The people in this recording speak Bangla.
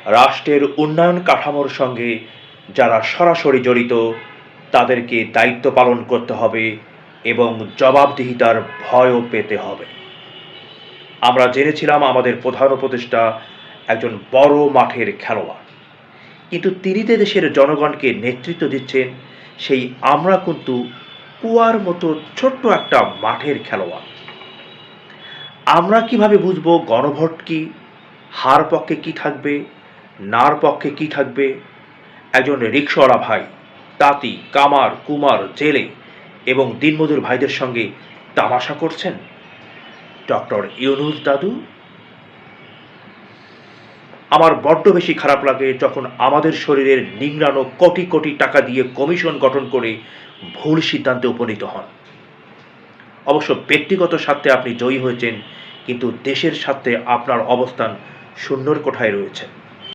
রাষ্ট্রের উন্নয়ন কাঠামোর সঙ্গে যারা সরাসরি জড়িত তাদেরকে দায়িত্ব পালন করতে হবে এবং জবাবদিহিতার ভয়ও পেতে হবে। আমরা জেনেছিলাম আমাদের প্রধান উপদেষ্টা একজন বড় মাঠের খেলোয়াড়, কিন্তু তিনি যে দেশের জনগণকে নেতৃত্ব দিচ্ছেন সেই আমরা কিন্তু কুয়ার মতো ছোট্ট একটা মাঠের খেলোয়াড়। আমরা কিভাবে বুঝবো গণভোট কি, হার পক্ষে কি থাকবে, নার পক্ষে কি থাকবে? একজন রিকশাওয়ালা ভাই তাঁতি, কামার, কুমার, জেলে এবং দিনমজুর ভাইদের সঙ্গে তামাশা করছেন ডক্টর ইউনূস দাদু। আমার বড্ড বেশি খারাপ লাগে যখন আমাদের শরীরের নিংড়ানো কোটি কোটি টাকা দিয়ে কমিশন গঠন করে ভুল সিদ্ধান্তে উপনীত হন। অবশ্য ব্যক্তিগত স্বার্থে আপনি জয়ী হয়েছেন, কিন্তু দেশের স্বার্থে আপনার অবস্থান শূন্যর কোঠায় রয়েছে।